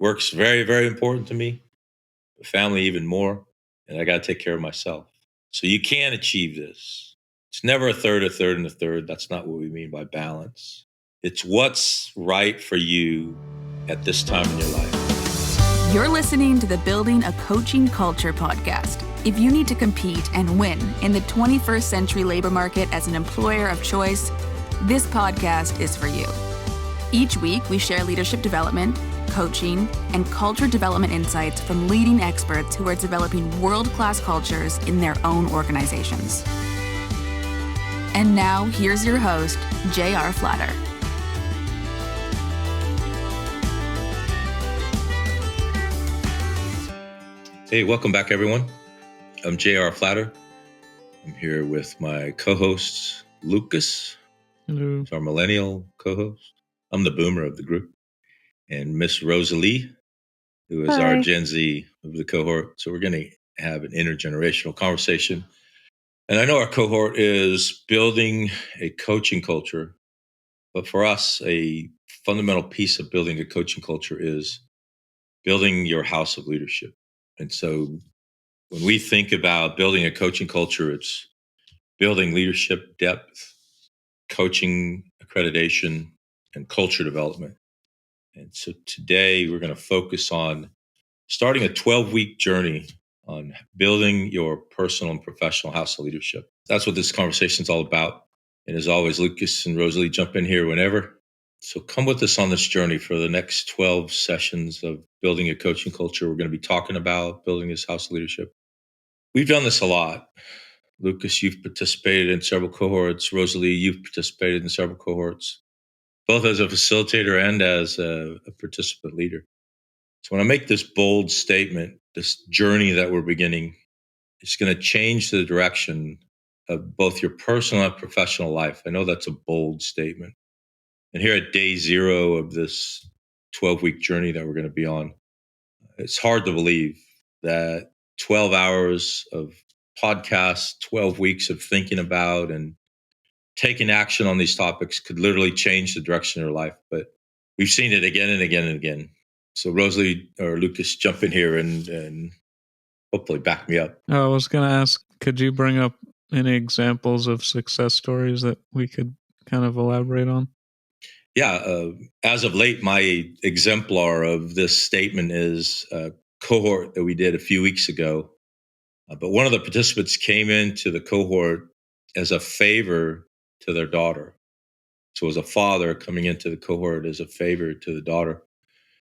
Work's very, very important to me. The family even more. And I got to take care of myself. So you can achieve this. It's never a third, and a third. That's not what we mean by balance. It's what's right for you at this time in your life. You're listening to the Building a Coaching Culture podcast. If you need to compete and win in the 21st century labor market as an employer of choice, this podcast is for you. Each week, we share leadership development, coaching, and culture development insights from leading experts who are developing world-class cultures in their own organizations. And now, here's your host, J.R. Flatter. Hey, welcome back, everyone. I'm J.R. Flatter. I'm here with my co-host, Lucas. Hello. He's our millennial co-host. I'm the boomer of the group. And Miss Rosalie, who is our Gen Z of the cohort. So we're going to have an intergenerational conversation. And I know our cohort is building a coaching culture. But for us, a fundamental piece of building a coaching culture is building your house of leadership. And so when we think about building a coaching culture, it's building leadership depth, coaching accreditation, and culture development. And so today we're going to focus on starting a 12-week journey on building your personal and professional house of leadership. That's what this conversation is all about. And as always, Lucas and Rosalie jump in here whenever. So come with us on this journey for the next 12 sessions of building a coaching culture. We're going to be talking about building this house of leadership. We've done this a lot. Lucas, you've participated in several cohorts. Rosalie, you've participated in several cohorts, both as a facilitator and as a participant leader. So when I make this bold statement, this journey that we're beginning, it's going to change the direction of both your personal and professional life. I know that's a bold statement. And here at day 0 of this 12-week journey that we're going to be on, it's hard to believe that 12 hours of podcasts, 12 weeks of thinking about and taking action on these topics could literally change the direction of your life. But we've seen it again and again and again. So Rosalie or Lucas, jump in here and hopefully back me up. I was going to ask, could you bring up any examples of success stories that we could kind of elaborate on? Yeah. As of late, my exemplar of this statement is a cohort that we did a few weeks ago. But one of the participants came into the cohort as a favor to their daughter. So as a father coming into the cohort as a favor to the daughter.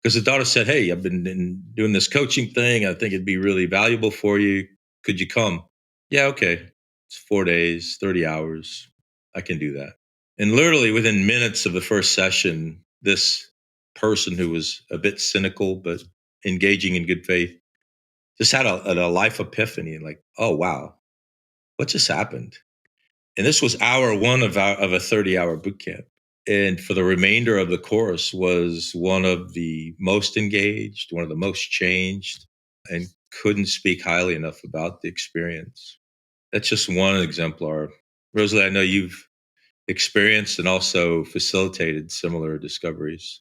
Because the daughter said, hey, I've been doing this coaching thing. I think it'd be really valuable for you. Could you come? Yeah, okay. It's 4 days, 30 hours. I can do that. And literally within minutes of the first session, this person who was a bit cynical but engaging in good faith just had a life epiphany, like, oh, wow, what just happened? And this was hour 1 of a 30-hour boot camp. And for the remainder of the course was one of the most engaged, one of the most changed, and couldn't speak highly enough about the experience. That's just one exemplar. Rosalie, I know you've experienced and also facilitated similar discoveries.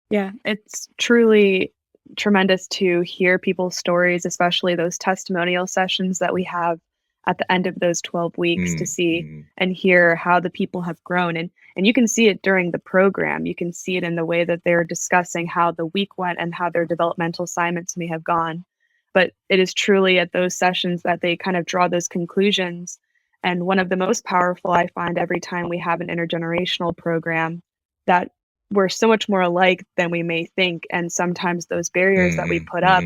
Yeah, it's truly tremendous to hear people's stories, especially those testimonial sessions that we have at the end of those 12 weeks to see and hear how the people have grown. And you can see it during the program. You can see it in the way that they're discussing how the week went and how their developmental assignments may have gone. But it is truly at those sessions that they kind of draw those conclusions. And one of the most powerful I find every time we have an intergenerational program, that we're so much more alike than we may think. And sometimes those barriers that we put up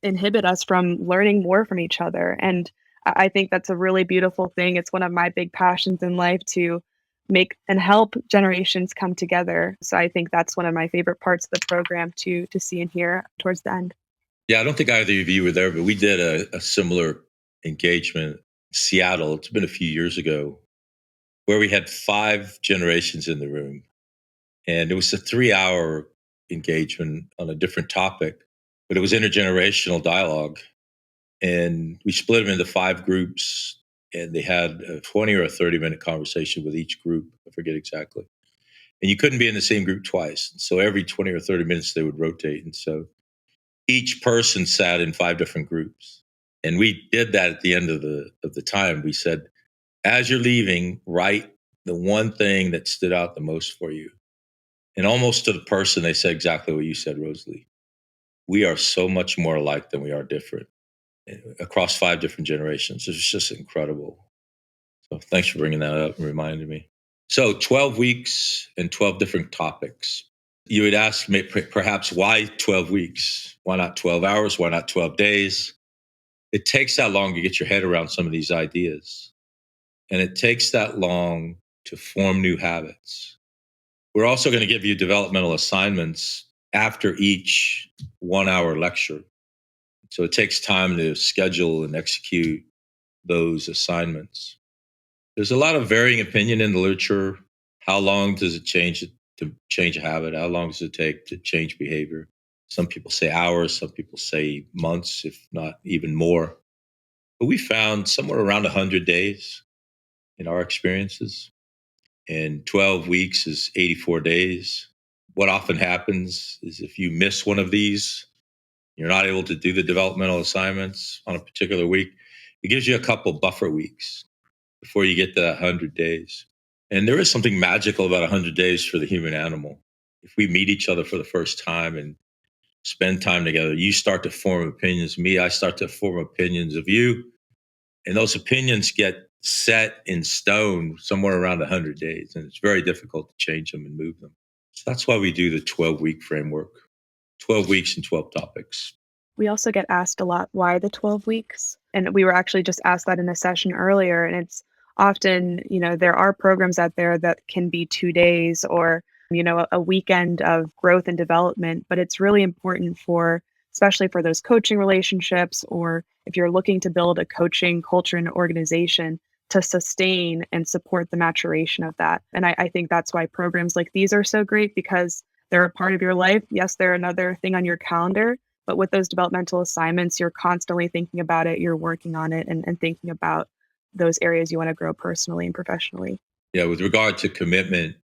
inhibit us from learning more from each other. And I think that's a really beautiful thing. It's one of my big passions in life to make and help generations come together. So I think that's one of my favorite parts of the program to see and hear towards the end. Yeah, I don't think either of you were there, but we did a similar engagement in Seattle. It's been a few years ago, where we had 5 generations in the room. And it was a 3-hour engagement on a different topic, but it was intergenerational dialogue. And we split them into 5 groups, and they had a 20 or a 30-minute conversation with each group. I forget exactly. And you couldn't be in the same group twice. So every 20 or 30 minutes, they would rotate. And so each person sat in 5 different groups. And we did that at the end of the time. We said, as you're leaving, write the one thing that stood out the most for you. And almost to the person, they said exactly what you said, Rosalie. We are so much more alike than we are different across 5 different generations. It's just incredible. So thanks for bringing that up and reminding me. So 12 weeks and 12 different topics. You would ask me perhaps why 12 weeks? Why not 12 hours? Why not 12 days? It takes that long to get your head around some of these ideas. And it takes that long to form new habits. We're also going to give you developmental assignments after each 1-hour lecture. So it takes time to schedule and execute those assignments. There's a lot of varying opinion in the literature. How long does it change to change a habit? How long does it take to change behavior? Some people say hours, some people say months, if not even more. But we found somewhere around 100 days in our experiences. And 12 weeks is 84 days. What often happens is if you miss one of these, you're not able to do the developmental assignments on a particular week, it gives you a couple buffer weeks before you get to 100 days. And there is something magical about 100 days for the human animal. If we meet each other for the first time and spend time together, you start to form opinions of me, I start to form opinions of you. And those opinions get set in stone somewhere around 100 days. And it's very difficult to change them and move them. So that's why we do the 12-week framework, 12 weeks and 12 topics. We also get asked a lot, why the 12 weeks? And we were actually just asked that in a session earlier. And it's often, there are programs out there that can be 2 days or, a weekend of growth and development. But it's really important especially for those coaching relationships, or if you're looking to build a coaching culture and organization, to sustain and support the maturation of that. And I think that's why programs like these are so great, because they're a part of your life. Yes, they're another thing on your calendar, but with those developmental assignments, you're constantly thinking about it, you're working on it, and thinking about those areas you want to grow personally and professionally. Yeah, with regard to commitment,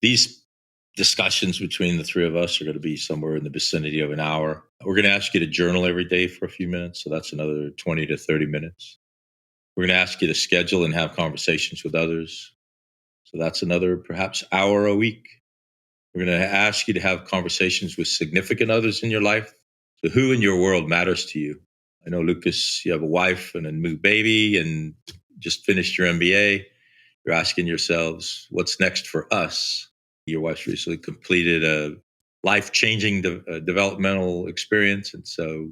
these discussions between the 3 of us are going to be somewhere in the vicinity of an hour. We're going to ask you to journal every day for a few minutes. So that's another 20 to 30 minutes. We're going to ask you to schedule and have conversations with others. So that's another perhaps hour a week. We're going to ask you to have conversations with significant others in your life. So who in your world matters to you? I know, Lucas, you have a wife and a new baby and just finished your MBA. You're asking yourselves, what's next for us? Your wife recently completed a life-changing developmental experience. And so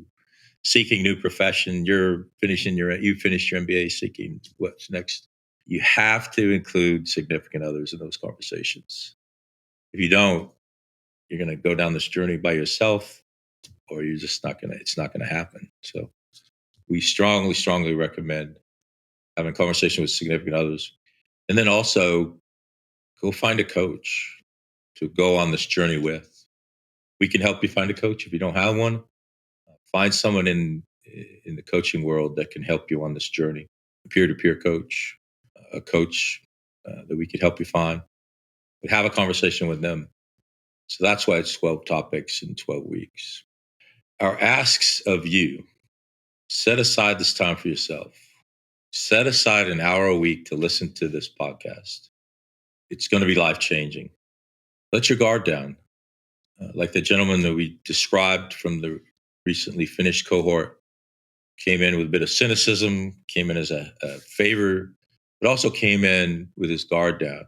seeking new profession, you finished your MBA, seeking what's next. You have to include significant others in those conversations. If you don't, you're going to go down this journey by yourself, or you're just it's not going to happen. So we strongly, strongly recommend having a conversation with significant others. And then also go find a coach to go on this journey with. We can help you find a coach. If you don't have one, find someone in the coaching world that can help you on this journey. A peer-to-peer coach, a coach that we could help you find. But have a conversation with them. So that's why it's 12 topics in 12 weeks. Our asks of you: set aside this time for yourself. Set aside an hour a week to listen to this podcast. It's going to be life-changing. Let your guard down. Like the gentleman that we described from the recently finished cohort, came in with a bit of cynicism, came in as a favor, but also came in with his guard down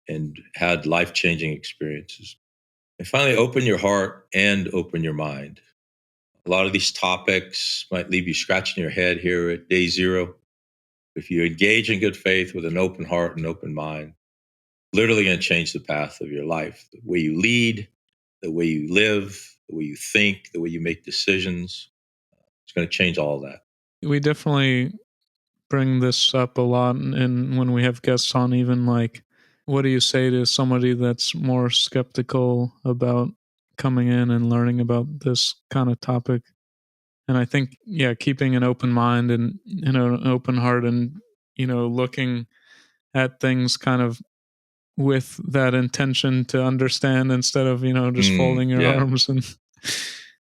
and had life-changing experiences. And finally, open your heart and open your mind. A lot of these topics might leave you scratching your head here at day 0. If you engage in good faith with an open heart and open mind, literally going to change the path of your life. The way you lead, the way you live, the way you think, the way you make decisions. It's going to change all of that. We definitely bring this up a lot, and when we have guests on, even like, what do you say to somebody that's more skeptical about coming in and learning about this kind of topic? And I think, keeping an open mind and an open heart, and looking at things kind of with that intention to understand, instead of just folding your arms and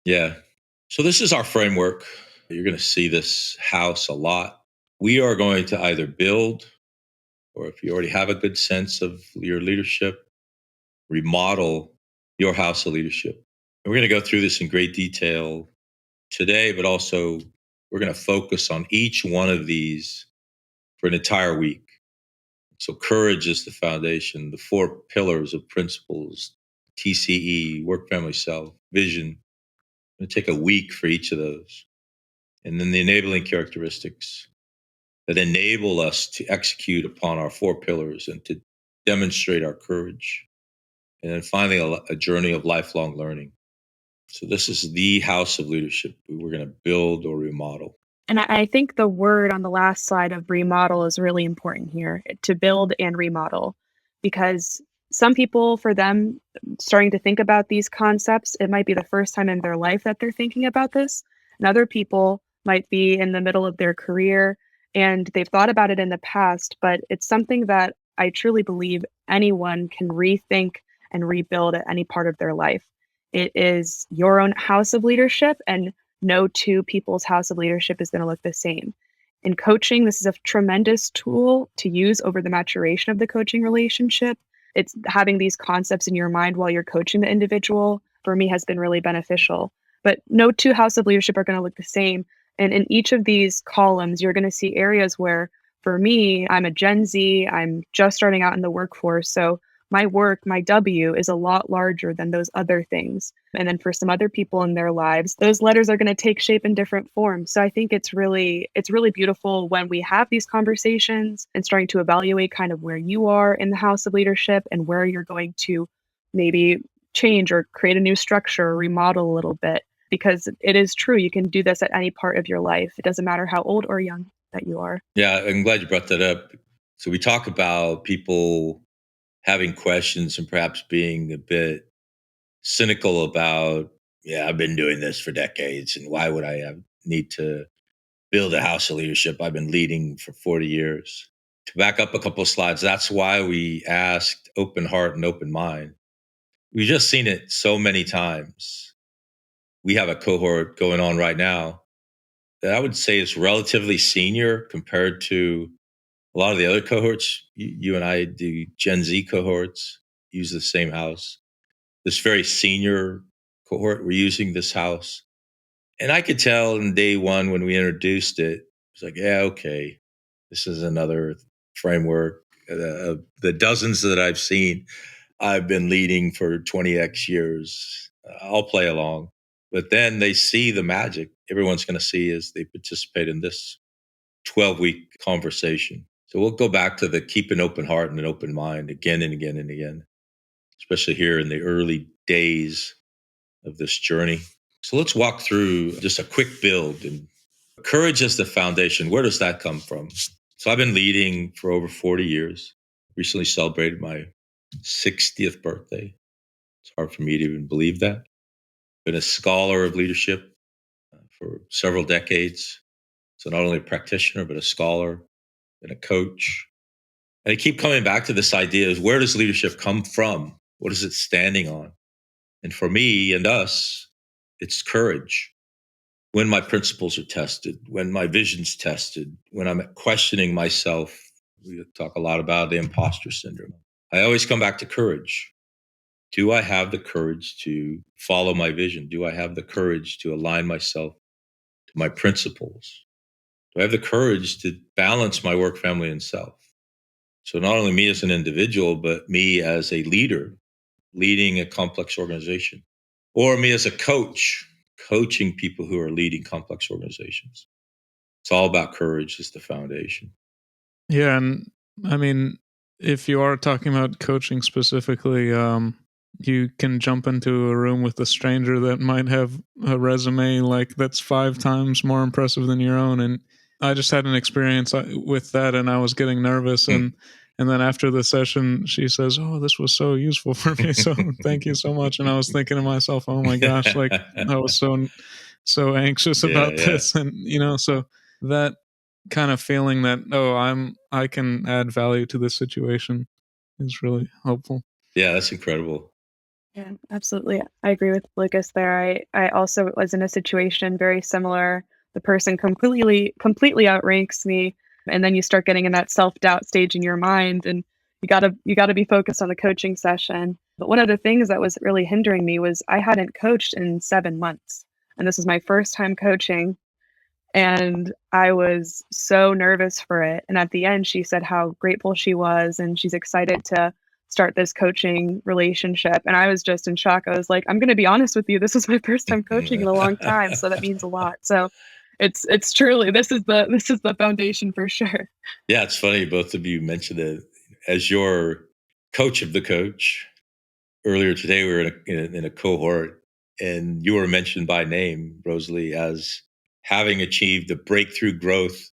yeah. So this is our framework. You're going to see this house a lot. We are going to either build, or if you already have a good sense of your leadership, remodel your house of leadership. And we're going to go through this in great detail today, but also we're going to focus on each one of these for an entire week. So courage is the foundation, the 4 pillars of principles, TCE, work, family, self, vision. I'm going to take a week for each of those. And then the enabling characteristics that enable us to execute upon our 4 pillars and to demonstrate our courage. And then finally, a journey of lifelong learning. So this is the house of leadership. We're going to build or remodel. And I think the word on the last slide of remodel is really important here, to build and remodel, because some people, for them, starting to think about these concepts, it might be the first time in their life that they're thinking about this. And other people might be in the middle of their career and they've thought about it in the past, but it's something that I truly believe anyone can rethink and rebuild at any part of their life. It is your own house of leadership, and no 2 people's house of leadership is going to look the same. In coaching, this is a tremendous tool to use over the maturation of the coaching relationship. It's having these concepts in your mind while you're coaching the individual, for me, has been really beneficial. But no 2 house of leadership are going to look the same. And in each of these columns, you're going to see areas where, for me, I'm a Gen Z, I'm just starting out in the workforce. So my work, my W, is a lot larger than those other things. And then for some other people in their lives, those letters are going to take shape in different forms. So I think it's really beautiful when we have these conversations and starting to evaluate kind of where you are in the house of leadership and where you're going to maybe change or create a new structure or remodel a little bit. Because it is true, you can do this at any part of your life. It doesn't matter how old or young that you are. Yeah, I'm glad you brought that up. So we talk about people having questions and perhaps being a bit cynical about, I've been doing this for decades, and why would I need to build a house of leadership? I've been leading for 40 years. To back up a couple of slides, that's why we asked open heart and open mind. We've just seen it so many times. We have a cohort going on right now that I would say is relatively senior compared to a lot of the other cohorts. You and I do Gen Z cohorts, use the same house. This very senior cohort, we're using this house. And I could tell in day one when we introduced it, it's like, yeah, okay, this is another framework. The dozens that I've seen, I've been leading for 20x years. I'll play along. But then they see the magic everyone's going to see as they participate in this 12-week conversation. So we'll go back to the keep an open heart and an open mind again and again and again, especially here in the early days of this journey. So let's walk through just a quick build. And courage is the foundation. Where does that come from? So I've been leading for over 40 years. Recently celebrated my 60th birthday. It's hard for me to even believe that. Been a scholar of leadership for several decades. So not only a practitioner, but a scholar and a coach. And I keep coming back to this idea is, where does leadership come from? What is it standing on? And for me and us, it's courage. When my principles are tested, when my vision's tested, when I'm questioning myself, we talk a lot about the imposter syndrome. I always come back to courage. Do I have the courage to follow my vision? Do I have the courage to align myself to my principles? Do I have the courage to balance my work, family, and self? So not only me as an individual, but me as a leader, leading a complex organization, or me as a coach, coaching people who are leading complex organizations. It's all about courage as the foundation. Yeah, and I mean, if you are talking about coaching specifically, you can jump into a room with a stranger that might have a resume like that's 5 times more impressive than your own, and I just had an experience with that, and I was getting nervous, and then after the session, she says, "Oh, this was so useful for me, so thank you so much." And I was thinking to myself, "Oh my gosh, like I was so anxious about this," and so that kind of feeling that, I can add value to this situation is really helpful. Yeah, that's incredible. Yeah, absolutely. I agree with Lucas there. I also was in a situation very similar. The person completely outranks me, and then you start getting in that self-doubt stage in your mind, and you gotta be focused on the coaching session. But one of the things that was really hindering me was I hadn't coached in 7 months, and this was my first time coaching, and I was so nervous for it. And at the end, she said how grateful she was and she's excited to start this coaching relationship. And I was just in shock. I was like, I'm going to be honest with you. This is my first time coaching in a long time. So that means a lot. So it's truly, this is the foundation for sure. Yeah, it's funny. Both of you mentioned it as your coach of the coach. Earlier today, we were in a cohort, and you were mentioned by name, Rosalie, as having achieved the breakthrough growth.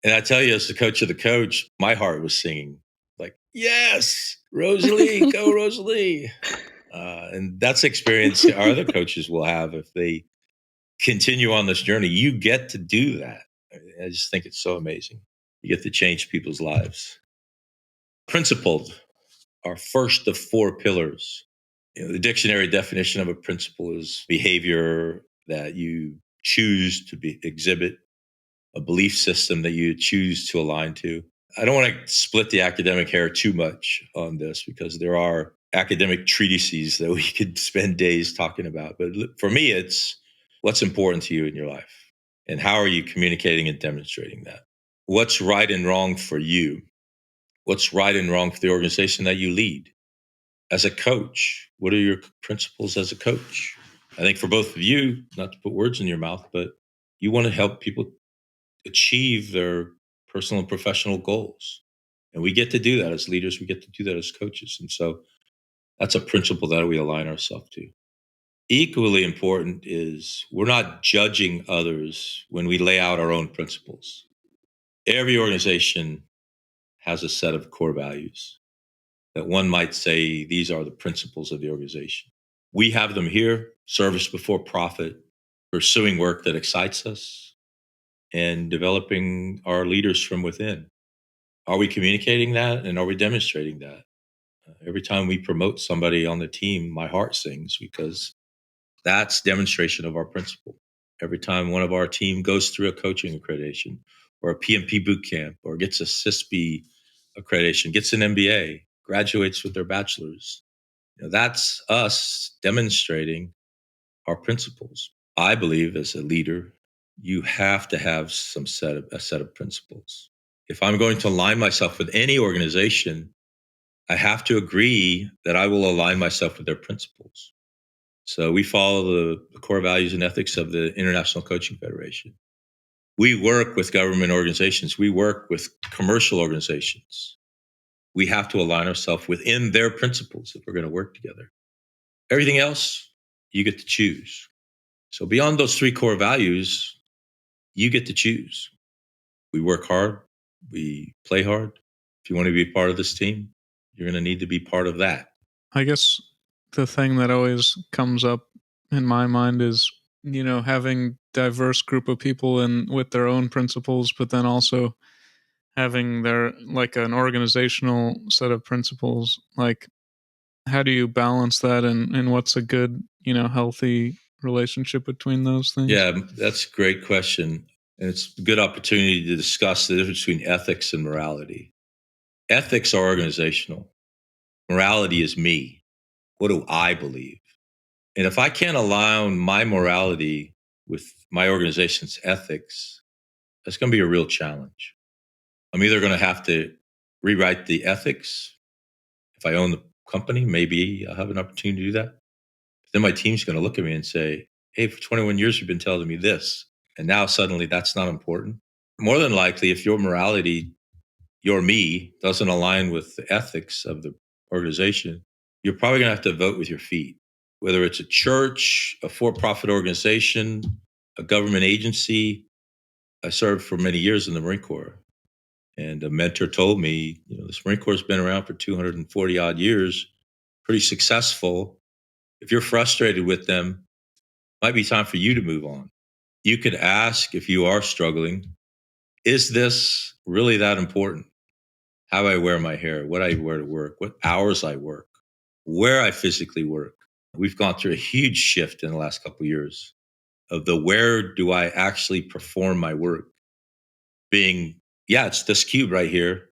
And I tell you, as the coach of the coach, my heart was singing like, yes, Rosalie, go Rosalie. And that's experience our other coaches will have if they continue on this journey. You get to do that. I just think it's so amazing. You get to change people's lives. Principled, our first of 4 pillars. The dictionary definition of a principle is behavior that you choose to exhibit, a belief system that you choose to align to. I don't want to split the academic hair too much on this because there are academic treatises that we could spend days talking about. But for me, it's what's important to you in your life and how are you communicating and demonstrating that? What's right and wrong for you? What's right and wrong for the organization that you lead? As a coach, what are your principles as a coach? I think for both of you, not to put words in your mouth, but you want to help people achieve their personal and professional goals. And we get to do that as leaders. We get to do that as coaches. And so that's a principle that we align ourselves to. Equally important is we're not judging others when we lay out our own principles. Every organization has a set of core values that one might say these are the principles of the organization. We have them here: service before profit, pursuing work that excites us, and developing our leaders from within. Are we communicating that and are we demonstrating that? Every time we promote somebody on the team, my heart sings because that's demonstration of our principle. Every time one of our team goes through a coaching accreditation or a PMP boot camp or gets a CISP accreditation, gets an MBA, graduates with their bachelor's, that's us demonstrating our principles. I believe as a leader, you have to have a set of principles. If I'm going to align myself with any organization, I have to agree that I will align myself with their principles. So we follow the core values and ethics of the International Coaching Federation. We work with government organizations. We work with commercial organizations. We have to align ourselves within their principles if we're going to work together. Everything else, you get to choose. So beyond those 3 core values, you get to choose. We work hard. We play hard. If you want to be part of this team, you're going to need to be part of that. I guess the thing that always comes up in my mind is, having diverse group of people and with their own principles, but then also having their like an organizational set of principles. Like, how do you balance that, and what's a good, healthy relationship between those things? Yeah, that's a great question. And it's a good opportunity to discuss the difference between ethics and morality. Ethics are organizational. Morality is me. What do I believe? And if I can't align my morality with my organization's ethics, that's going to be a real challenge. I'm either going to have to rewrite the ethics. If I own the company, maybe I'll have an opportunity to do that. But then my team's going to look at me and say, hey, for 21 years, you've been telling me this. And now suddenly that's not important. More than likely, if your morality, your me, doesn't align with the ethics of the organization, you're probably going to have to vote with your feet. Whether it's a church, a for-profit organization, a government agency. I served for many years in the Marine Corps. And a mentor told me, the Marine Corps has been around for 240 odd years, pretty successful. If you're frustrated with them, it might be time for you to move on. You could ask, if you are struggling, is this really that important? How I wear my hair, what I wear to work, what hours I work, where I physically work. We've gone through a huge shift in the last couple of years of the where do I actually perform my work being, it's this cube right here,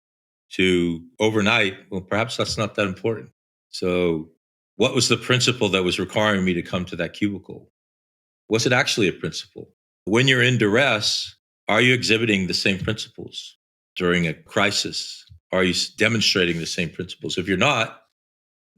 to overnight, well, perhaps that's not that important. So what was the principle that was requiring me to come to that cubicle? Was it actually a principle? When you're in duress, are you exhibiting the same principles? During a crisis, are you demonstrating the same principles? If you're not,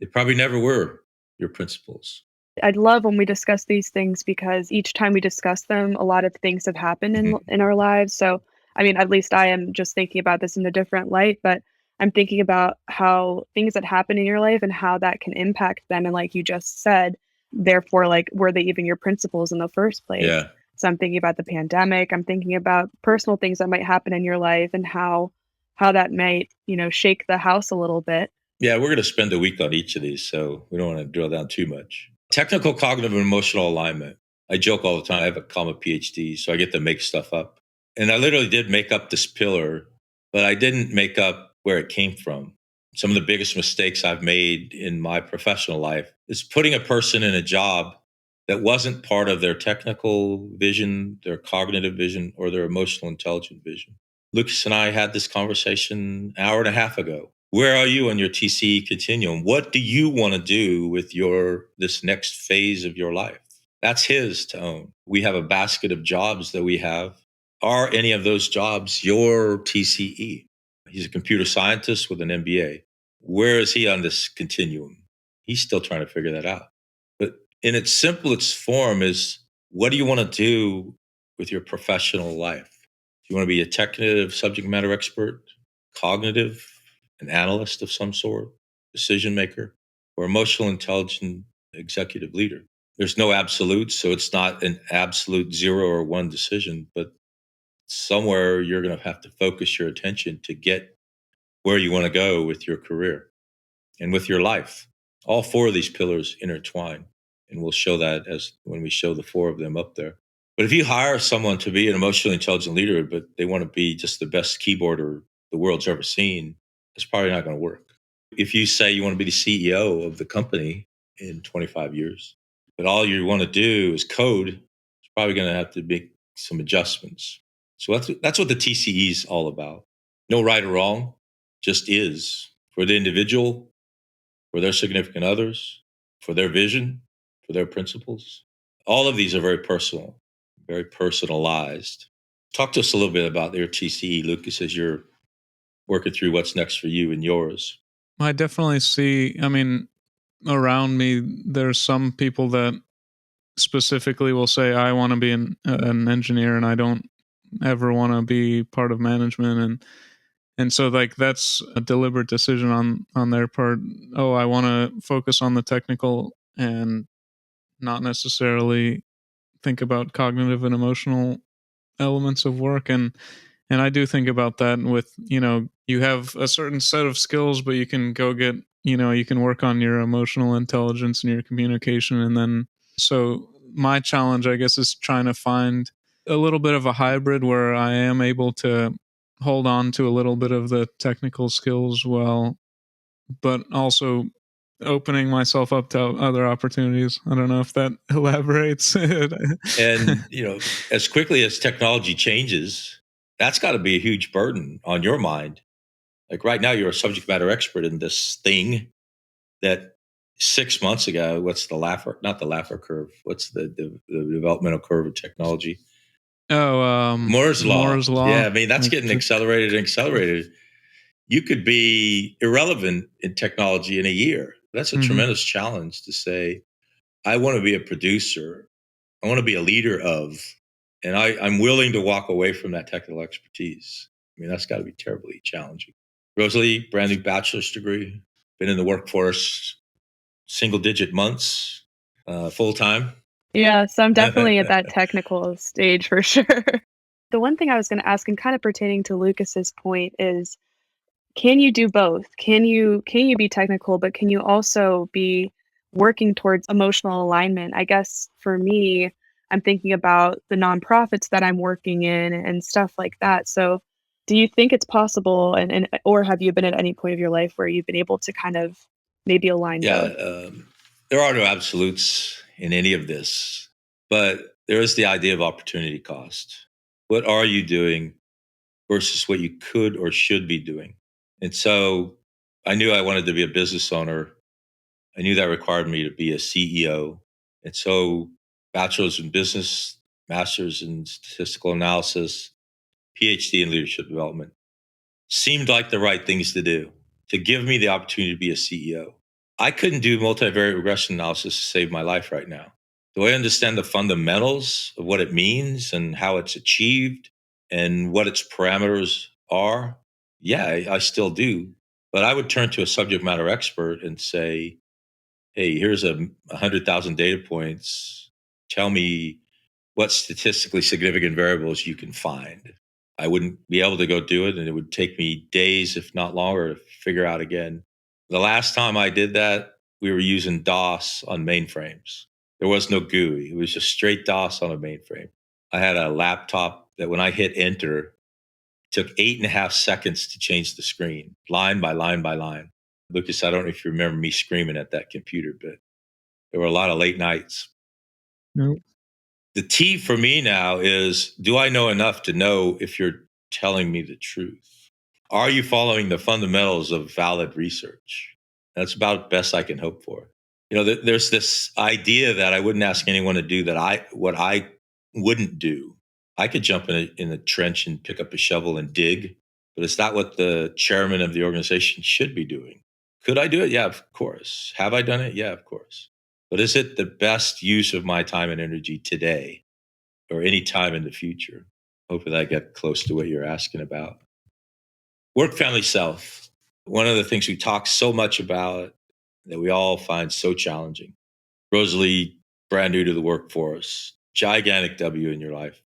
they probably never were your principles. I'd love when we discuss these things because each time we discuss them, a lot of things have happened in our lives. So, I mean, at least I am just thinking about this in a different light, but I'm thinking about how things that happen in your life and how that can impact them. And like you just said, therefore, like, were they even your principles in the first place? Yeah. So I'm thinking about the pandemic. I'm thinking about personal things that might happen in your life and how that might, shake the house a little bit. Yeah, we're going to spend a week on each of these, so we don't want to drill down too much. Technical, cognitive, and emotional alignment. I joke all the time. I have a PhD, so I get to make stuff up. And I literally did make up this pillar, but I didn't make up where it came from. Some of the biggest mistakes I've made in my professional life is putting a person in a job that wasn't part of their technical vision, their cognitive vision, or their emotional intelligent vision. Lucas and I had this conversation an hour and a half ago. Where are you on your TCE continuum? What do you want to do with this next phase of your life? That's his to own. We have a basket of jobs that we have. Are any of those jobs your TCE? He's a computer scientist with an MBA. Where is he on this continuum? He's still trying to figure that out. But in its simplest form is, what do you want to do with your professional life? Do you want to be a technical subject matter expert, cognitive, an analyst of some sort, decision maker, or emotional intelligent executive leader? There's no absolute, so it's not an absolute 0 or 1 decision, but somewhere you're going to have to focus your attention to get where you want to go with your career and with your life. All 4 of these pillars intertwine, and we'll show that when we show the 4 of them up there. But if you hire someone to be an emotionally intelligent leader, but they want to be just the best keyboarder the world's ever seen, it's probably not going to work. If you say you want to be the CEO of the company in 25 years, but all you want to do is code, it's probably going to have to make some adjustments. So that's what the TCE is all about. No right or wrong, just is for the individual, for their significant others, for their vision, for their principles. All of these are very personal, very personalized. Talk to us a little bit about your TCE, Lucas, as you're working through what's next for you and yours. I definitely see, around me, there's some people that specifically will say, I want to be an engineer and I don't ever want to be part of management. And so like that's a deliberate decision on their part. Oh, I want to focus on the technical and not necessarily think about cognitive and emotional elements of work. And I do think about that with, you have a certain set of skills, but you can go get, you can work on your emotional intelligence and your communication. And then, so my challenge, I guess, is trying to find a little bit of a hybrid where I am able to hold on to a little bit of the technical skills but also opening myself up to other opportunities. I don't know if that elaborates. And, as quickly as technology changes, that's got to be a huge burden on your mind. Like right now, you're a subject matter expert in this thing that 6 months ago, what's the not the Laffer curve? What's the developmental curve of technology? Oh, Moore's Law. Moore's Law. Yeah, I mean, that's getting accelerated and accelerated. You could be irrelevant in technology in a year. That's a tremendous challenge to say, I want to be a producer. I want to be a leader of, and I'm willing to walk away from that technical expertise. I mean, that's got to be terribly challenging. Rosalie, brand new bachelor's degree, been in the workforce single-digit months, full time. Yeah, so I'm definitely at that technical stage for sure. The one thing I was going to ask, and kind of pertaining to Lucas's point, is can you do both? Can you be technical, but can you also be working towards emotional alignment? I guess for me, I'm thinking about the nonprofits that I'm working in and stuff like that. So do you think it's possible, or have you been at any point of your life where you've been able to kind of maybe align both? There are no absolutes in any of this, but there is the idea of opportunity cost. What are you doing versus what you could or should be doing? And so I knew I wanted to be a business owner. I knew that required me to be a CEO. And so bachelor's in business, master's in statistical analysis, PhD in leadership development seemed like the right things to do to give me the opportunity to be a CEO. I couldn't do multivariate regression analysis to save my life right now. Do I understand the fundamentals of what it means and how it's achieved and what its parameters are? Yeah, I still do. But I would turn to a subject matter expert and say, hey, here's 100,000 data points. Tell me what statistically significant variables you can find. I wouldn't be able to go do it, and it would take me days, if not longer, to figure out again. The last time I did that, we were using DOS on mainframes. There was no GUI. It was just straight DOS on a mainframe. I had a laptop that when I hit enter, it took 8.5 seconds to change the screen, line by line by line. Lucas, I don't know if you remember me screaming at that computer, but there were a lot of late nights. Nope. The T for me now is, do I know enough to know if you're telling me the truth? Are you following the fundamentals of valid research? That's about the best I can hope for. There's this idea that I wouldn't ask anyone to do what I wouldn't do. I could jump in a trench and pick up a shovel and dig, but it's not what the chairman of the organization should be doing. Could I do it? Yeah, of course. Have I done it? Yeah, of course. But is it the best use of my time and energy today or any time in the future? Hopefully I get close to what you're asking about. Work, family, self. One of the things we talk so much about that we all find so challenging. Rosalie, brand new to the workforce, gigantic W in your life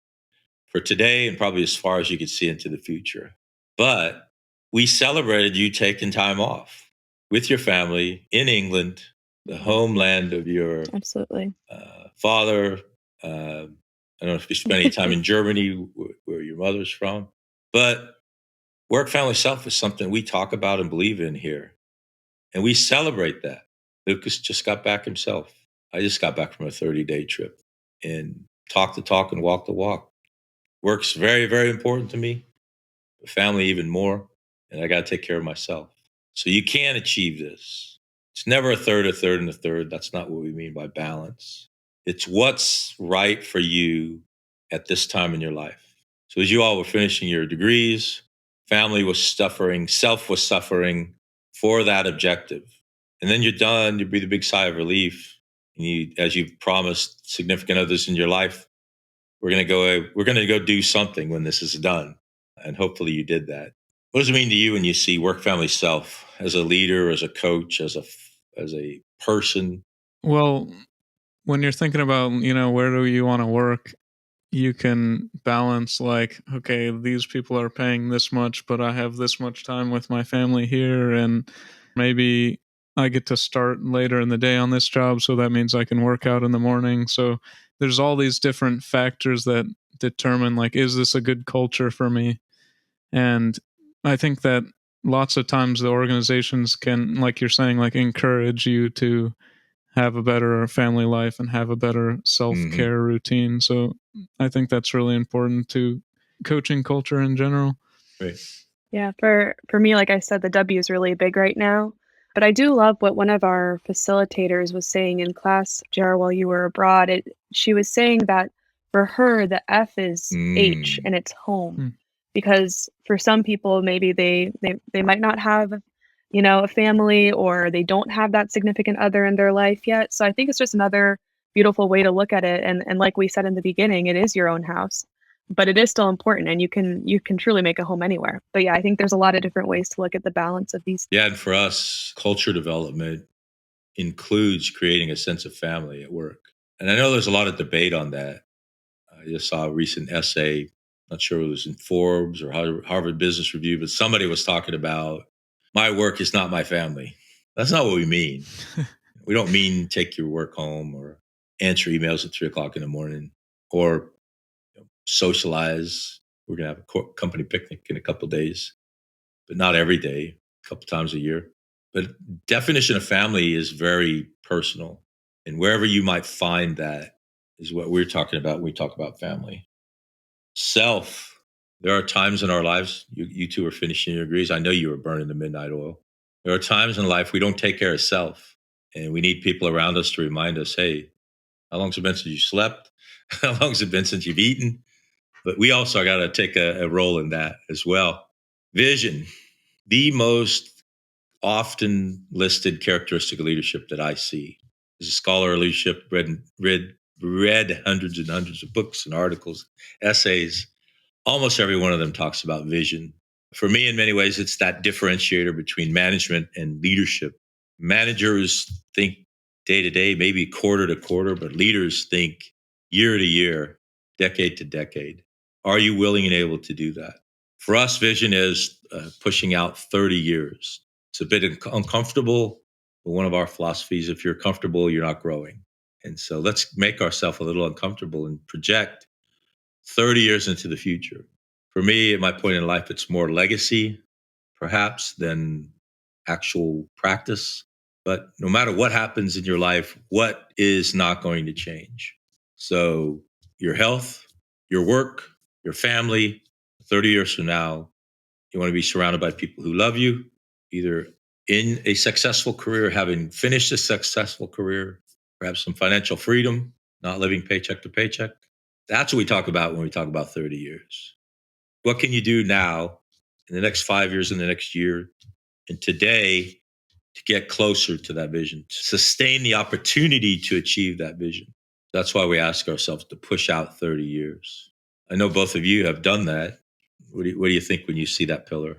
for today and probably as far as you could see into the future. But we celebrated you taking time off with your family in England, the homeland of your Absolutely. Father. I don't know if you spent any time in Germany, where your mother's from, but work, family, self is something we talk about and believe in here, and we celebrate that. Lucas just got back himself. I just got back from a 30-day trip, and talk the talk and walk the walk. Work's very, very important to me. The family even more, and I got to take care of myself. So you can achieve this. It's never a third, and a third. That's not what we mean by balance. It's what's right for you at this time in your life. So as you all were finishing your degrees, family was suffering, self was suffering for that objective. And then you're done, you breathe a big sigh of relief. And you, as you've promised significant others in your life, we're going to go do something when this is done. And hopefully you did that. What does it mean to you when you see work, family, self as a leader, as a coach, as a person? Well, when you're thinking about, where do you want to work, you can balance like, okay, these people are paying this much, but I have this much time with my family here. And maybe I get to start later in the day on this job. So that means I can work out in the morning. So there's all these different factors that determine like, is this a good culture for me? And I think that lots of times the organizations can, like you're saying, like encourage you to have a better family life and have a better self-care routine. So I think that's really important to coaching culture in general. Right. Yeah, for me, like I said, the W is really big right now. But I do love what one of our facilitators was saying in class, Jar, while you were abroad. She was saying that for her, the F is H and it's home. Because for some people, maybe they might not have, a family, or they don't have that significant other in their life yet. So I think it's just another beautiful way to look at it. And like we said in the beginning, it is your own house, but it is still important, and you can truly make a home anywhere. But yeah, I think there's a lot of different ways to look at the balance of these. Yeah, and for us, culture development includes creating a sense of family at work. And I know there's a lot of debate on that. I just saw a recent essay, not sure it was in Forbes or Harvard Business Review, but somebody was talking about my work is not my family. That's not what we mean. We don't mean take your work home or answer emails at 3:00 in the morning or socialize. We're going to have a company picnic in a couple of days, but not every day, a couple times a year. But definition of family is very personal. And wherever you might find that is what we're talking about when we talk about family. Self, there are times in our lives, you two are finishing your degrees. I know you were burning the midnight oil. There are times in life we don't take care of self, and we need people around us to remind us, hey, how long's it been since you slept? How long's it been since you've eaten? But we also got to take a role in that as well. Vision, the most often listed characteristic of leadership that I see. As a scholar of leadership, read hundreds and hundreds of books and articles, essays. Almost every one of them talks about vision. For me, in many ways, it's that differentiator between management and leadership. Managers think day to day, maybe quarter to quarter, but leaders think year to year, decade to decade. Are you willing and able to do that? For us, vision is pushing out 30 years. It's a bit uncomfortable, but one of our philosophies, if you're comfortable, you're not growing. And so let's make ourselves a little uncomfortable and project 30 years into the future. For me, at my point in life, it's more legacy, perhaps, than actual practice. But no matter what happens in your life, what is not going to change? So your health, your work, your family, 30 years from now, you want to be surrounded by people who love you, either in a successful career, having finished a successful career, perhaps some financial freedom, not living paycheck to paycheck. That's what we talk about when we talk about 30 years. What can you do now, in the next 5 years, in the next year, and today to get closer to that vision, to sustain the opportunity to achieve that vision? That's why we ask ourselves to push out 30 years. I know both of you have done that. What do you think when you see that pillar?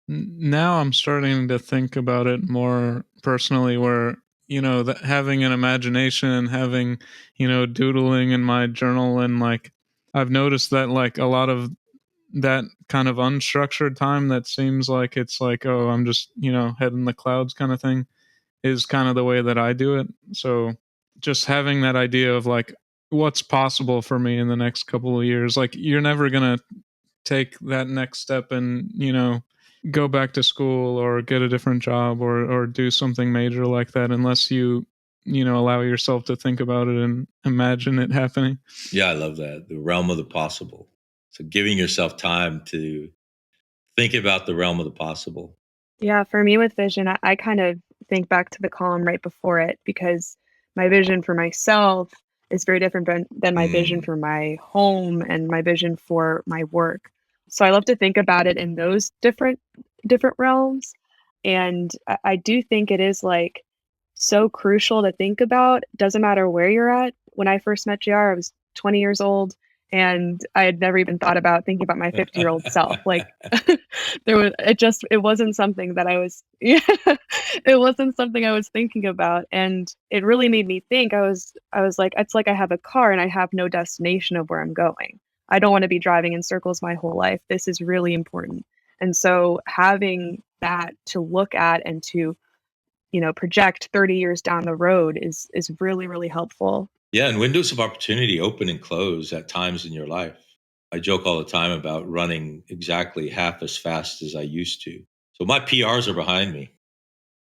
Now I'm starting to think about it more personally, where, that having an imagination and having, doodling in my journal, and like I've noticed that like a lot of that kind of unstructured time that seems like it's like, oh, I'm just, head in the clouds kind of thing, is kind of the way that I do it. So just having that idea of like what's possible for me in the next couple of years, like you're never going to take that next step and, go back to school or get a different job or do something major like that unless you allow yourself to think about it and imagine it happening. Yeah, I love that. The realm of the possible. So giving yourself time to think about the realm of the possible. Yeah, for me with vision, I kind of think back to the column right before it, because my vision for myself is very different than my vision for my home and my vision for my work. So I love to think about it in those different realms. And I do think it is like so crucial to think about. Doesn't matter where you're at. When I first met JR, I was 20 years old, and I had never even thought about thinking about my 50-year-old self. Like it wasn't something that I was yeah, it wasn't something I was thinking about. And it really made me think. I was like, it's like I have a car and I have no destination of where I'm going. I don't want to be driving in circles my whole life. This is really important. And so having that to look at and to, project 30 years down the road is really, really helpful. Yeah, and windows of opportunity open and close at times in your life. I joke all the time about running exactly half as fast as I used to. So my PRs are behind me,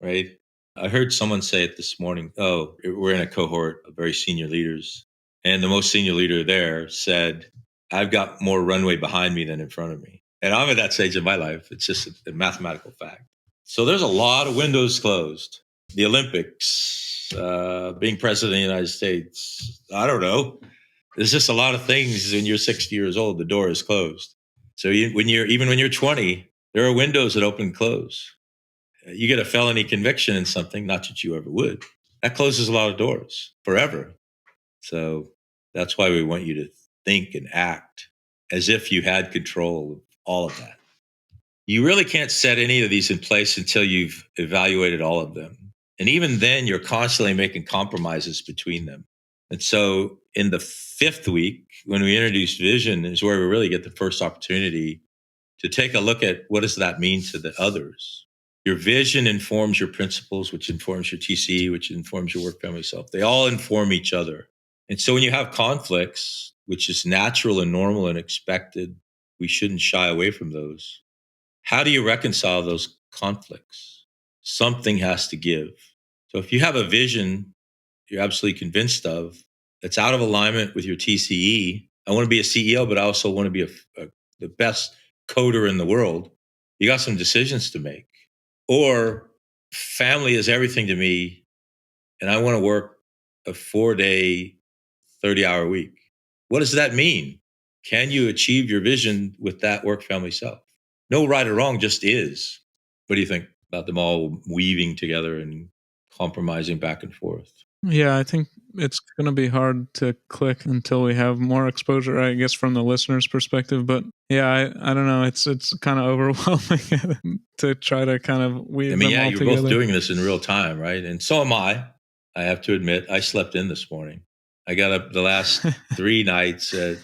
right? I heard someone say it this morning. Oh, we're in a cohort of very senior leaders. And the most senior leader there said, I've got more runway behind me than in front of me. And I'm at that stage of my life. It's just a mathematical fact. So there's a lot of windows closed. The Olympics, being president of the United States, I don't know. There's just a lot of things when you're 60 years old, the door is closed. So when you're 20, there are windows that open and close. You get a felony conviction in something, not that you ever would. That closes a lot of doors forever. So that's why we want you to think and act as if you had control of all of that. You really can't set any of these in place until you've evaluated all of them. And even then, you're constantly making compromises between them. And so in the fifth week, when we introduce vision, is where we really get the first opportunity to take a look at what does that mean to the others. Your vision informs your principles, which informs your TCE, which informs your work family self. They all inform each other. And so when you have conflicts, which is natural and normal and expected, we shouldn't shy away from those. How do you reconcile those conflicts? Something has to give. So if you have a vision you're absolutely convinced of that's out of alignment with your TCE. I want to be a CEO, but I also want to be the best coder in the world. You got some decisions to make. Or family is everything to me, and I want to work a 4-day, 30-hour week. What does that mean? Can you achieve your vision with that work-family self? No right or wrong, just is. What do you think about them all weaving together and compromising back and forth? Yeah, I think it's going to be hard to click until we have more exposure, I guess, from the listener's perspective. But yeah, I don't know. It's kind of overwhelming to try to kind of weave them all you're together. Both doing this in real time, right? And so am I. I have to admit, I slept in this morning. I got up the last 3 nights at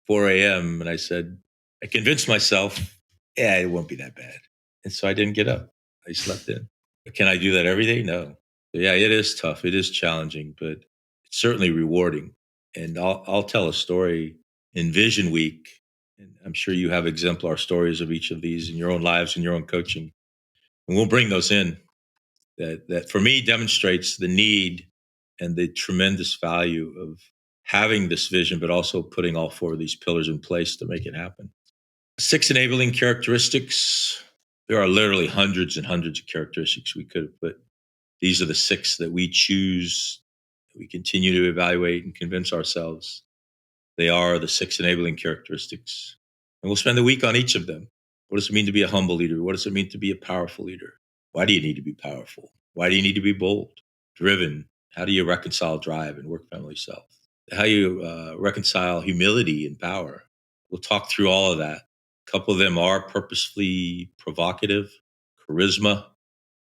4 a.m. and I said, I convinced myself, yeah, it won't be that bad. And so I didn't get up. I slept in. But can I do that every day? No. So yeah, it is tough. It is challenging, but it's certainly rewarding. And I'll tell a story in Vision Week. And I'm sure you have exemplar stories of each of these in your own lives and your own coaching. And we'll bring those in that for me demonstrates the need and the tremendous value of having this vision, but also putting all 4 of these pillars in place to make it happen. 6 enabling characteristics. There are literally hundreds and hundreds of characteristics we could have put. These are the 6 that we choose. We continue to evaluate and convince ourselves they are the 6 enabling characteristics. And we'll spend a week on each of them. What does it mean to be a humble leader? What does it mean to be a powerful leader? Why do you need to be powerful? Why do you need to be bold, driven? How do you reconcile drive and work family self? How you reconcile humility and power? We'll talk through all of that. A couple of them are purposefully provocative. Charisma,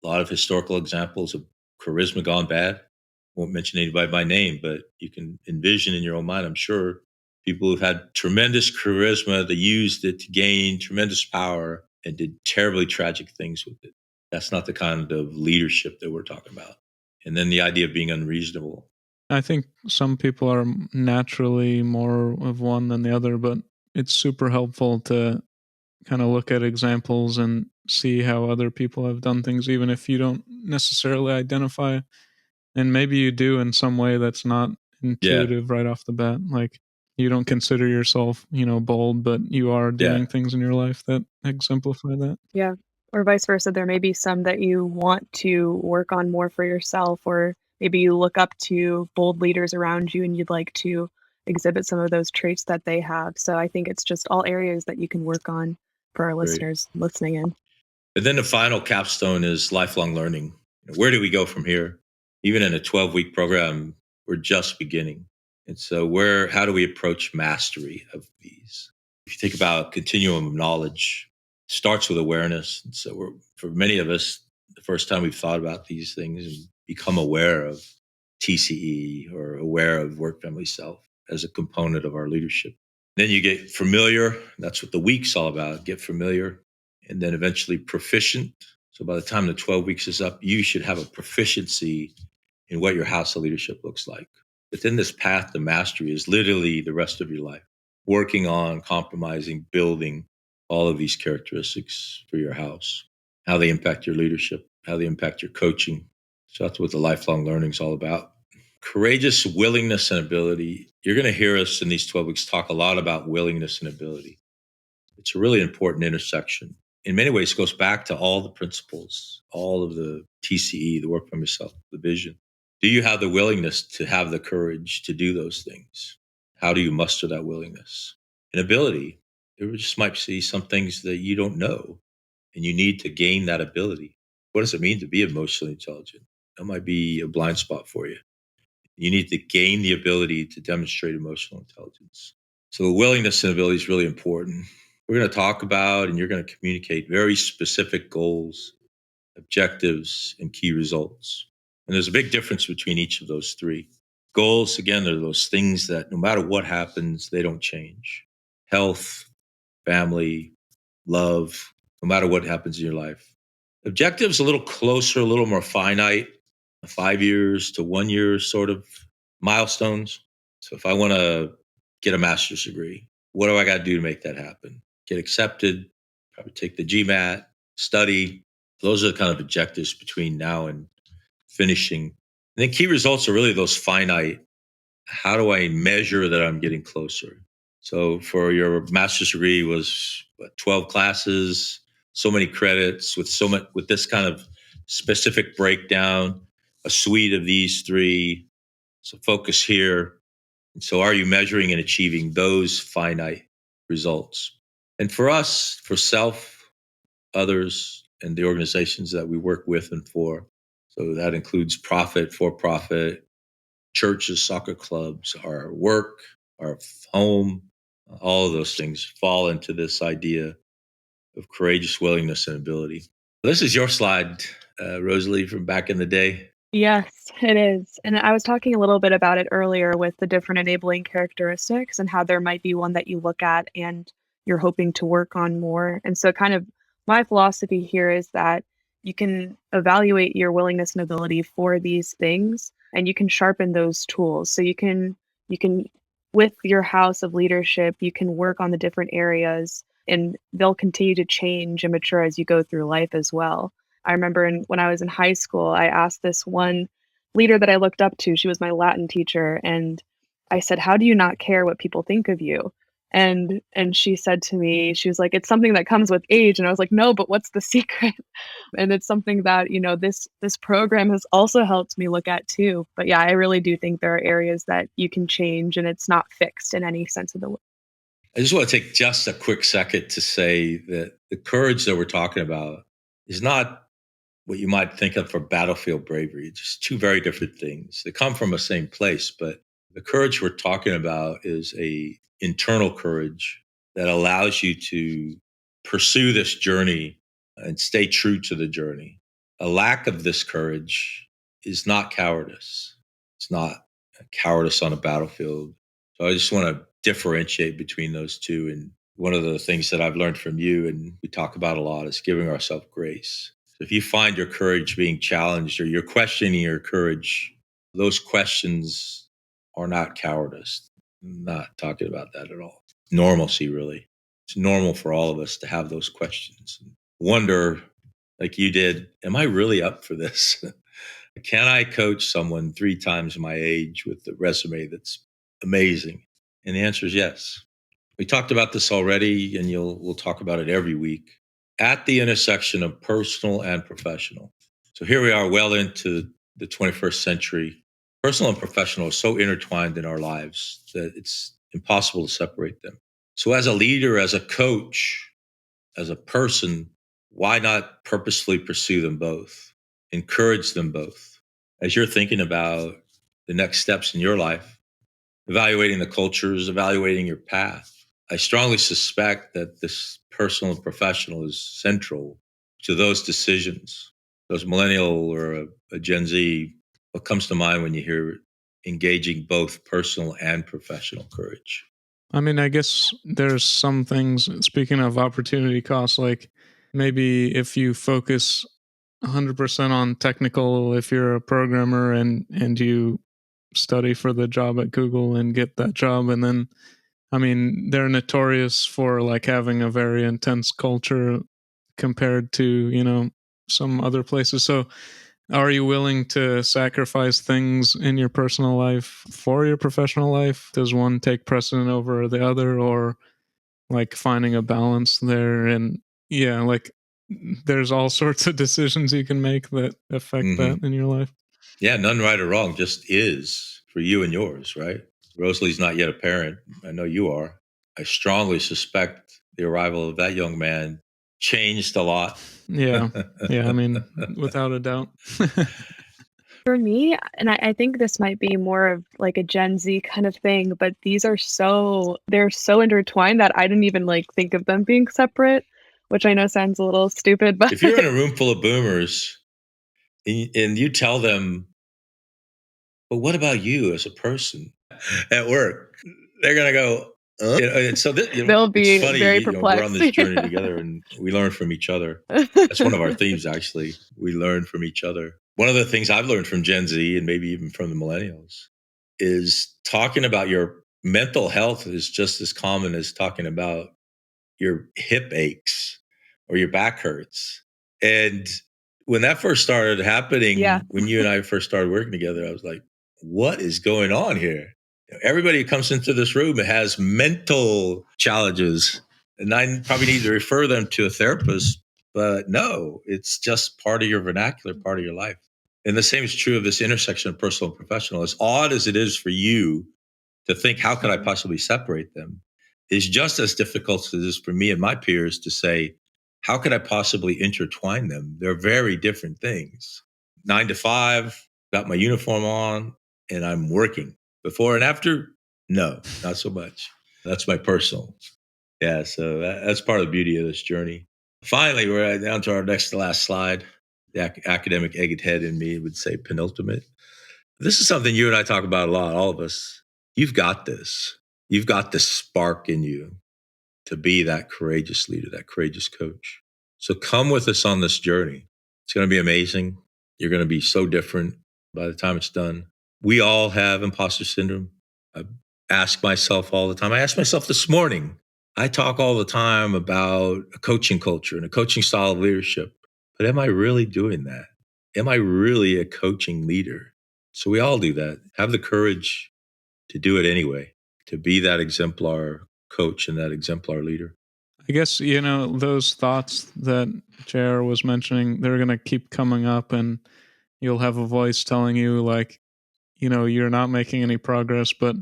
a lot of historical examples of charisma gone bad. Won't mention anybody by name, but you can envision in your own mind, I'm sure, people who've had tremendous charisma, they used it to gain tremendous power and did terribly tragic things with it. That's not the kind of leadership that we're talking about. And then the idea of being unreasonable. I think some people are naturally more of one than the other, but it's super helpful to kind of look at examples and see how other people have done things, even if you don't necessarily identify. And maybe you do in some way that's not intuitive right off the bat. Like you don't consider yourself, bold, but you are doing things in your life that exemplify that. Yeah. Or vice versa. There may be some that you want to work on more for yourself, or maybe you look up to bold leaders around you and you'd like to exhibit some of those traits that they have. So I think it's just all areas that you can work on for our listeners listening in. And then the final capstone is lifelong learning. Where do we go from here? Even in a 12-week program, we're just beginning. And so how do we approach mastery of these? If you think about continuum of knowledge, it starts with awareness. And so for many of us, the first time we've thought about these things and become aware of TCE or aware of work family self as a component of our leadership. Then you get familiar. That's what the week's all about. Get familiar. And then eventually proficient. So by the time the 12 weeks is up, you should have a proficiency in what your house of leadership looks like. But then this path to mastery is literally the rest of your life, working on, compromising, building all of these characteristics for your house, how they impact your leadership, how they impact your coaching. So that's what the lifelong learning is all about. Courageous willingness and ability. You're going to hear us in these 12 weeks talk a lot about willingness and ability. It's a really important intersection. In many ways, it goes back to all the principles, all of the TCE, the work from yourself, the vision. Do you have the willingness to have the courage to do those things? How do you muster that willingness? And ability, there just might be some things that you don't know, and you need to gain that ability. What does it mean to be emotionally intelligent? That might be a blind spot for you. You need to gain the ability to demonstrate emotional intelligence. So the willingness and ability is really important. We're going to talk about, and you're going to communicate very specific goals, objectives, and key results. And there's a big difference between each of those 3. Goals, again, are those things that no matter what happens, they don't change. Health, family, love, no matter what happens in your life. Objectives, a little closer, a little more finite, 5 years to 1 year sort of milestones. So if I want to get a master's degree, what do I got to do to make that happen? Get accepted, probably take the GMAT, study. Those are the kind of objectives between now and finishing. And the key results are really those finite. How do I measure that I'm getting closer? So for your master's degree was 12 classes, so many credits with this kind of specific breakdown, a suite of these three. So focus here. And so are you measuring and achieving those finite results? And for us, for self, others, and the organizations that we work with and for, so that includes profit, for-profit, churches, soccer clubs, our work, our home, all of those things fall into this idea of courageous willingness and ability. This is your slide, Rosalie, from back in the day. Yes, it is. And I was talking a little bit about it earlier with the different enabling characteristics and how there might be one that you look at and you're hoping to work on more. And so kind of my philosophy here is that you can evaluate your willingness and ability for these things and you can sharpen those tools. So you can with your house of leadership, you can work on the different areas and they'll continue to change and mature as you go through life as well. I remember when I was in high school, I asked this one leader that I looked up to. She was my Latin teacher, and I said, "How do you not care what people think of you?" And she said to me, she was like, "It's something that comes with age." And I was like, "No, but what's the secret?" And it's something that, this program has also helped me look at too. But yeah, I really do think there are areas that you can change and it's not fixed in any sense of the word. I just want to take just a quick second to say that the courage that we're talking about is not what you might think of for battlefield bravery. It's just two very different things. They come from the same place, but the courage we're talking about is a internal courage that allows you to pursue this journey and stay true to the journey. A lack of this courage is not cowardice. It's not cowardice on a battlefield. So I just want to differentiate between those two. And one of the things that I've learned from you and we talk about a lot is giving ourselves grace. So if you find your courage being challenged or you're questioning your courage, those questions are not cowardice. I'm not talking about that at all. Normalcy, really. It's normal for all of us to have those questions. Wonder, like you did, am I really up for this? Can I coach someone 3 times my age with a resume that's amazing? And the answer is yes. We talked about this already, and we'll talk about it every week. At the intersection of personal and professional. So here we are well into the 21st century. Personal and professional are so intertwined in our lives that it's impossible to separate them. So as a leader, as a coach, as a person, why not purposefully pursue them both? Encourage them both. As you're thinking about the next steps in your life, evaluating the cultures, evaluating your path, I strongly suspect that this personal and professional is central to those decisions. Those millennial or a Gen Z, what comes to mind when you hear engaging both personal and professional courage? I mean, I guess there's some things, speaking of opportunity costs, like maybe if you focus 100% on technical, if you're a programmer and you study for the job at Google and get that job, and then, I mean, they're notorious for like having a very intense culture compared to, some other places. So are you willing to sacrifice things in your personal life for your professional life? Does one take precedent over the other, or like finding a balance there? And yeah, like there's all sorts of decisions you can make that affect that in your life. Yeah, none right or wrong, just is for you and yours, right? Rosalie's not yet a parent. I know you are. I strongly suspect the arrival of that young man changed a lot. Yeah. Yeah. I mean, without a doubt. For me, and I think this might be more of like a Gen Z kind of thing, but they're so intertwined that I didn't even like think of them being separate, which I know sounds a little stupid, but If you're in a room full of boomers and you tell them, but what about you as a person at work? They're going to go, and so they'll it's be funny, very we're on perplexed. this journey together and we learn from each other. That's one of our themes, actually. We learn from each other. One of the things I've learned from Gen Z and maybe even from the millennials is talking about your mental health is just as common as talking about your hip aches or your back hurts. And when that first started happening, Yeah. when you and I first started working together, I was like, what is going on here? Everybody who comes into this room has mental challenges, and I probably need to refer them to a therapist. But no, it's just part of your vernacular, part of your life. And the same is true of this intersection of personal and professional. As odd as it is for you to think, how could I possibly separate them? Is just as difficult as it is for me and my peers to say, how could I possibly intertwine them? They're very different things. 9 to 5, got my uniform on, and I'm working. Before and after, no, not so much. That's my personal. Yeah, so that's part of the beauty of this journey. Finally, we're down to our next to last slide. The academic egghead in me would say penultimate. This is something you and I talk about a lot, all of us. You've got this. You've got this spark in you to be that courageous leader, that courageous coach. So come with us on this journey. It's going to be amazing. You're going to be so different by the time it's done. We all have imposter syndrome. I ask myself all the time. I asked myself this morning. I talk all the time about a coaching culture and a coaching style of leadership, but am I really doing that? Am I really a coaching leader? So we all do that. Have the courage to do it anyway, to be that exemplar coach and that exemplar leader. I guess, those thoughts that JR was mentioning, they're going to keep coming up, and you'll have a voice telling you, like, you're not making any progress. But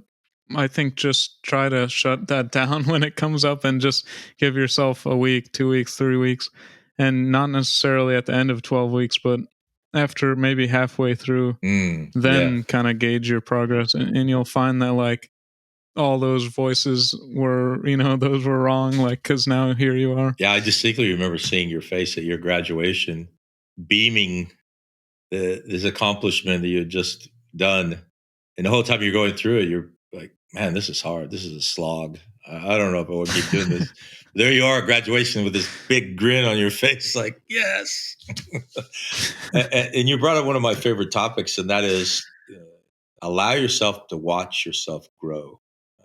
I think just try to shut that down when it comes up and just give yourself a week, 2 weeks, 3 weeks, and not necessarily at the end of 12 weeks, but after maybe halfway through, then kind of gauge your progress. And you'll find that, like, all those voices were, those were wrong, like, because now here you are. Yeah, I distinctly remember seeing your face at your graduation, beaming this accomplishment that you had just done. And the whole time you're going through it, you're like, man, this is hard. This is a slog. I don't know if I want to keep doing this. There you are at graduation with this big grin on your face, like, yes. And you brought up one of my favorite topics, and that is allow yourself to watch yourself grow.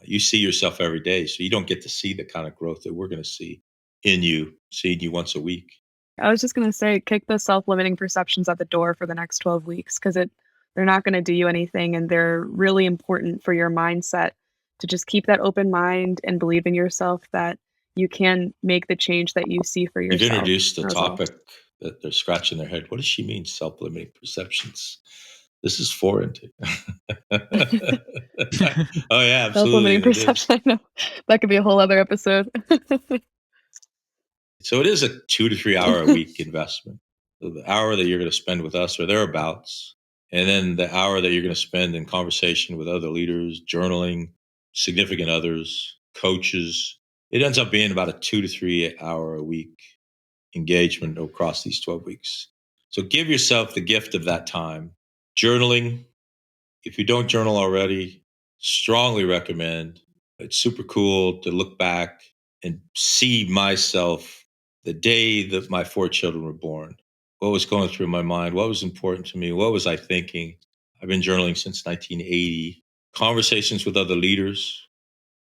You see yourself every day, so you don't get to see the kind of growth that we're going to see in you, seeing you once a week. I was just going to say, kick the self-limiting perceptions at the door for the next 12 weeks, because they're not going to do you anything, and they're really important for your mindset to just keep that open mind and believe in yourself that you can make the change that you see for yourself. You've introduced a topic that they're scratching their head. What does she mean, self-limiting perceptions? This is foreign to Oh, yeah, absolutely. Self-limiting perception, I know. That could be a whole other episode. So it is a 2 to 3 hour a week investment. So the hour that you're going to spend with us or thereabouts, and then the hour that you're going to spend in conversation with other leaders, journaling, significant others, coaches. It ends up being about a 2 to 3 hour a week engagement across these 12 weeks. So give yourself the gift of that time. Journaling, if you don't journal already, strongly recommend. It's super cool to look back and see myself the day that my 4 children were born. What was going through my mind? What was important to me? What was I thinking? I've been journaling since 1980. Conversations with other leaders.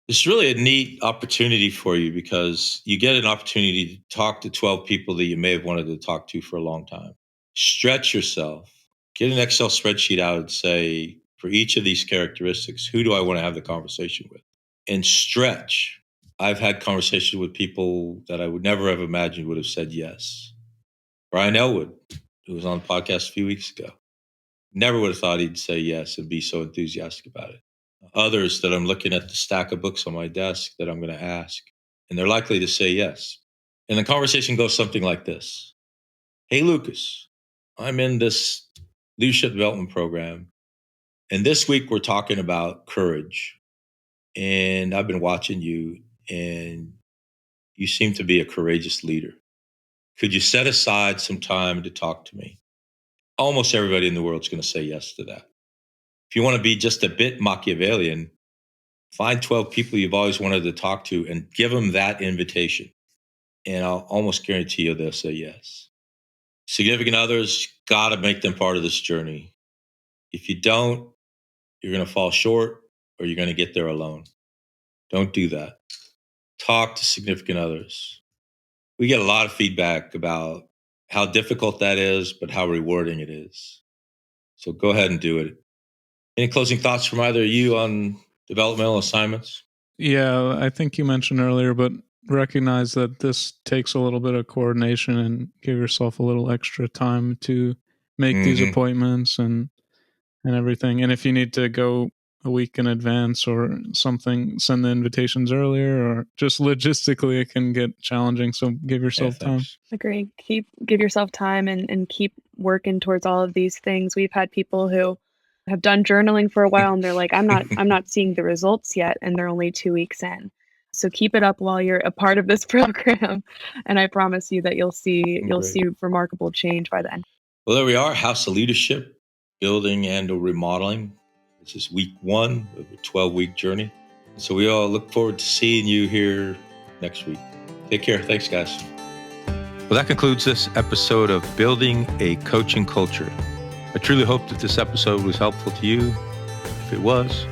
It's really a neat opportunity for you because you get an opportunity to talk to 12 people that you may have wanted to talk to for a long time. Stretch yourself. Get an Excel spreadsheet out and say, for each of these characteristics, who do I want to have the conversation with? And stretch. I've had conversations with people that I would never have imagined would have said yes. Brian Elwood, who was on the podcast a few weeks ago, never would have thought he'd say yes and be so enthusiastic about it. Others that I'm looking at the stack of books on my desk that I'm going to ask, and they're likely to say yes. And the conversation goes something like this. Hey, Lucas, I'm in this leadership development program, and this week we're talking about courage. And I've been watching you, and you seem to be a courageous leader. Could you set aside some time to talk to me? Almost everybody in the world is going to say yes to that. If you want to be just a bit Machiavellian, find 12 people you've always wanted to talk to and give them that invitation. And I'll almost guarantee you they'll say yes. Significant others, got to make them part of this journey. If you don't, you're going to fall short or you're going to get there alone. Don't do that. Talk to significant others. We get a lot of feedback about how difficult that is, but how rewarding it is. So go ahead and do it. Any closing thoughts from either of you on developmental assignments? Yeah, I think you mentioned earlier, but recognize that this takes a little bit of coordination and give yourself a little extra time to make these appointments and everything. And if you need to go a week in advance or something, send the invitations earlier, or just logistically it can get challenging. So give yourself time. Agree. Give yourself time and keep working towards all of these things. We've had people who have done journaling for a while and they're like, I'm not seeing the results yet, and they're only 2 weeks in. So keep it up while you're a part of this program, and I promise you that you'll see remarkable change by the end. Well, there we are, House of Leadership, building and remodeling. This is week 1 of a 12-week journey. So we all look forward to seeing you here next week. Take care. Thanks, guys. Well, that concludes this episode of Building a Coaching Culture. I truly hope that this episode was helpful to you. If it was,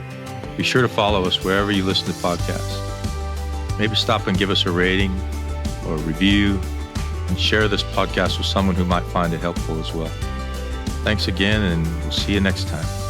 be sure to follow us wherever you listen to podcasts. Maybe stop and give us a rating or a review, and share this podcast with someone who might find it helpful as well. Thanks again, and we'll see you next time.